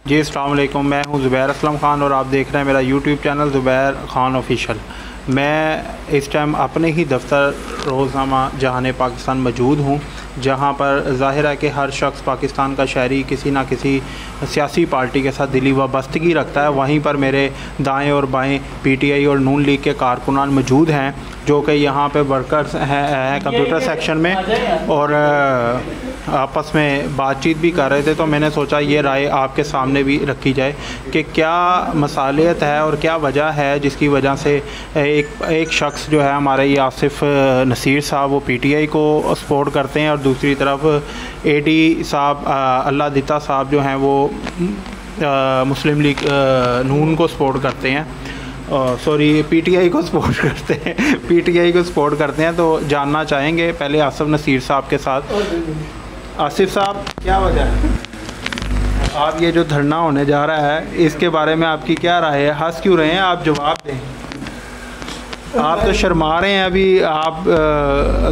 जी अस्सलाम वालेकुम, मैं हूं ज़ुबैर असलम ख़ान और आप देख रहे हैं मेरा YouTube channel Zubair Khan official. मैं इस टाइम अपने ही दफ्तर रोज़नामा जहान पाकिस्तान मौजूद हूं, जहां पर ज़ाहिर है कि हर शख्स पाकिस्तान का शहरी किसी न किसी सियासी पार्टी के साथ दिली वाबस्तगी रखता है। वहीं पर मेरे दाएं और बाएं पीटीआई और नून लीग के कारकुनान मौजूद हैं जो कि यहाँ पे वर्कर्स हैं कंप्यूटर सेक्शन में और आपस में बातचीत भी कर रहे थे। तो मैंने सोचा ये राय आपके सामने भी रखी जाए कि क्या मसालियत है और क्या वजह है जिसकी वजह से एक शख्स जो है हमारे ये आसिफ नसीर साहब वो पीटीआई को सपोर्ट करते हैं और दूसरी तरफ एडी साहब अल्लाह दिता साहब जो हैं वो मुस्लिम लीग नून को सपोर्ट करते हैं, सॉरी पीटीआई को सपोर्ट करते हैं, पीटीआई को सपोर्ट करते हैं। तो जानना चाहेंगे पहले आसिफ नसीर साहब के साथ। आसिफ साहब, क्या वजह है आप ये जो धरना होने जा रहा है इसके बारे में आपकी क्या राय है? हंस क्यों रहे हैं आप? जवाब दें। आप तो शर्मा रहे हैं। अभी आप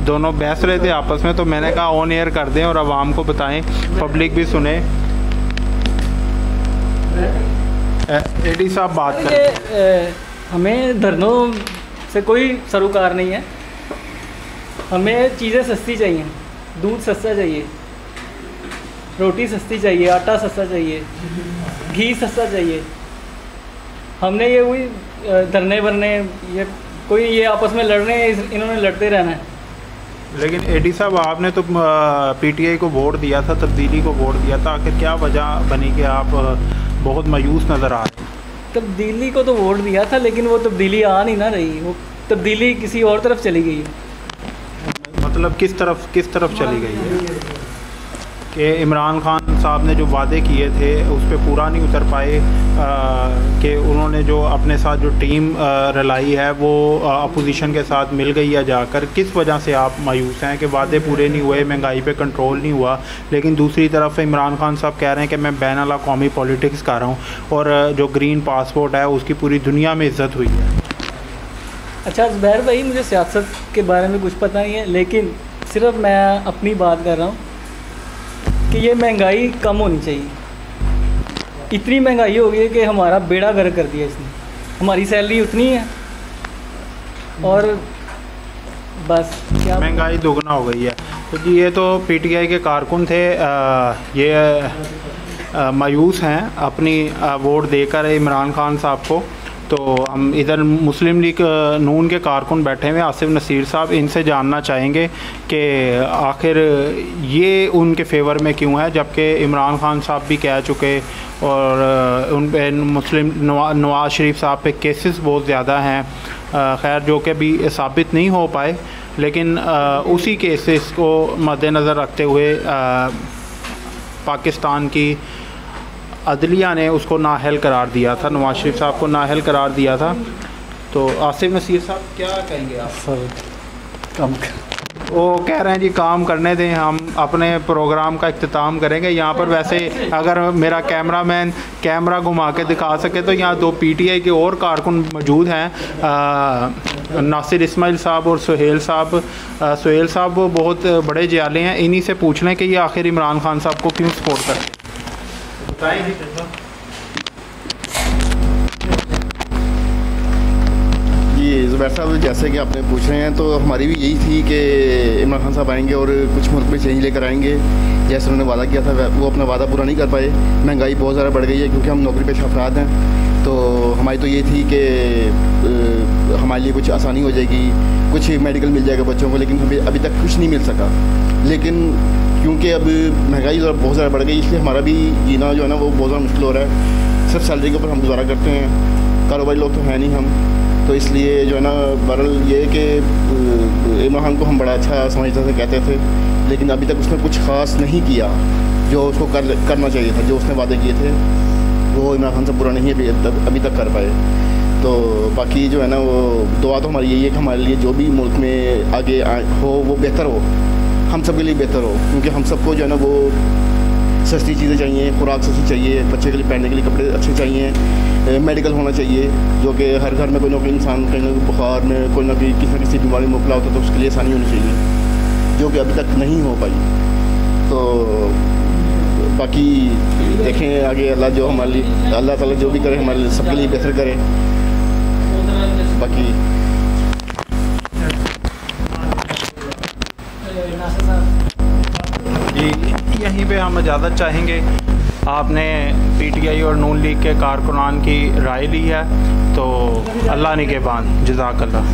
दोनों बहस रहे थे आपस में, तो मैंने कहा ऑन एयर कर दें और आवाम को बताएं, पब्लिक भी सुने। एडी साहब बात करें। हमें धरनों से कोई सरोकार नहीं है। हमें चीज़ें सस्ती चाहिए, दूध सस्ता चाहिए, रोटी सस्ती चाहिए, आटा सस्ता चाहिए, घी सस्ता चाहिए। हमने ये वही धरने वरने ये आपस में लड़ रहे हैं, इन्होंने लड़ते रहना है। लेकिन एडी साहब आपने तो पीटीआई को वोट दिया था, तब्दीली को वोट दिया था, आखिर क्या वजह बनी कि आप बहुत मायूस नज़र आ रहे हैं? तब्दीली को तो वोट दिया था लेकिन वो तब्दीली आ नहीं ना रही, वो तब्दीली किसी और तरफ चली गई है। मतलब किस तरफ चली गई है? कि इमरान खान साहब ने जो वादे किए थे उस पर पूरा नहीं उतर पाए, कि उन्होंने जो अपने साथ जो टीम रलाई है वो अपोजिशन के साथ मिल गई है जाकर। किस वजह से आप मायूस हैं कि वादे पूरे नहीं हुए, महंगाई पे कंट्रोल नहीं हुआ, लेकिन दूसरी तरफ इमरान खान साहब कह रहे हैं कि मैं बैनुल अक़वामी पॉलिटिक्स कर रहा हूँ और जो ग्रीन पासपोर्ट है उसकी पूरी दुनिया में इज़्ज़त हुई है। अच्छा ज़ुबैर भाई, मुझे सियासत के बारे में कुछ पता नहीं है, लेकिन सिर्फ मैं अपनी बात कर रहा हूँ कि ये महंगाई कम होनी चाहिए। इतनी महंगाई हो गई है कि हमारा बेड़ा गर्क कर दिया इसने। हमारी सैलरी उतनी है और बस क्या महंगाई दोगुना हो गई है। तो जी ये तो पीटीआई के कारकुन थे, ये मायूस हैं अपनी वोट देकर इमरान खान साहब को। तो हम इधर मुस्लिम लीग नून के कारकुन बैठे हुए आसिफ नसीर साहब, इनसे जानना चाहेंगे कि आखिर ये उनके फेवर में क्यों है, जबकि इमरान खान साहब भी कह चुके और उन पे मुस्लिम नवाज़ शरीफ साहब पे केसेस बहुत ज़्यादा हैं, खैर जो कि भी साबित नहीं हो पाए, लेकिन उसी केसेस को मद्देनज़र रखते हुए पाकिस्तान की अदलिया ने उसको नाअहल करार दिया था, नवाज शरीफ साहब को नाअहल करार दिया था। तो आसिफ नसीर साहब क्या कहेंगे आप? सर काम वो कह रहे हैं जी काम करने दें, हम अपने प्रोग्राम का इख्तिताम करेंगे। यहाँ पर वैसे अगर मेरा कैमरामैन कैमरा घुमा के दिखा सके तो यहाँ दो पीटीआई के और कारकुन मौजूद हैं, नासिर इस्माइल साहब और सुहेल साहब। सुहेल साहब वो बहुत बड़े जयाले हैं, इन्हीं से पूछ लें कि ये आखिर इमरान खान साहब को क्यों सपोर्ट करते हैं। जी ज़ुबैर साहब, जैसे कि आपने पूछ रहे हैं तो हमारी भी यही थी कि इमरान खान साहब आएंगे और कुछ मुल्क में चेंज लेकर आएंगे। जैसे उन्होंने वादा किया था वो अपना वादा पूरा नहीं कर पाए। महंगाई बहुत ज़्यादा बढ़ गई है क्योंकि हम नौकरी पेशा अफराद हैं, तो हमारी तो ये थी कि हमारे लिए कुछ आसानी हो जाएगी, कुछ मेडिकल मिल जाएगा बच्चों को, लेकिन हमें अभी तक कुछ नहीं मिल सका। लेकिन क्योंकि अब महंगाई बहुत ज़्यादा बढ़ गई, इसलिए हमारा भी जीना जो है ना वो बहुत ज़्यादा मुश्किल हो रहा है। सिर्फ सैलरी के ऊपर हम गुजारा करते हैं, कारोबारी लोग तो हैं नहीं हम, तो इसलिए जो है ना बहरहाल ये कि इमरान खान को हम बड़ा अच्छा समझते थे, कहते थे, लेकिन अभी तक उसने कुछ ख़ास नहीं किया जो उसको करना चाहिए था। जो उसने वादे किए थे वो इमरान खान से पूरा नहीं अभी तक कर पाए। तो बाकी जो है ना वो दुआ तो हमारी यही है कि हमारे लिए जो भी मुल्क में आगे हो वो बेहतर हो, हम सब के लिए बेहतर हो, क्योंकि हम सबको जो है ना वो सस्ती चीज़ें चाहिए, खुराक सस्ती चाहिए, बच्चे के लिए पहनने के लिए कपड़े अच्छे चाहिए, मेडिकल होना चाहिए, जो कि हर घर में कोई ना कोई इंसान कहीं ना बुखार में कोई ना कोई किसी न किसी बीमारी में मुबतला होता है, तो उसके लिए आसानी होनी चाहिए, जो कि अभी तक नहीं हो पाई। तो बाकी देखें आगे अल्लाह जो हमारे लिए, अल्लाह ताला जो भी करे हमारे लिए सबके लिए बेहतर करे। बाकी जी यहीं पे हम इजाज़त चाहेंगे। आपने पीटीआई और नून लीग के कारकुनान की राय ली है तो अल्लाह निगहबान, जज़ाकल्लाह।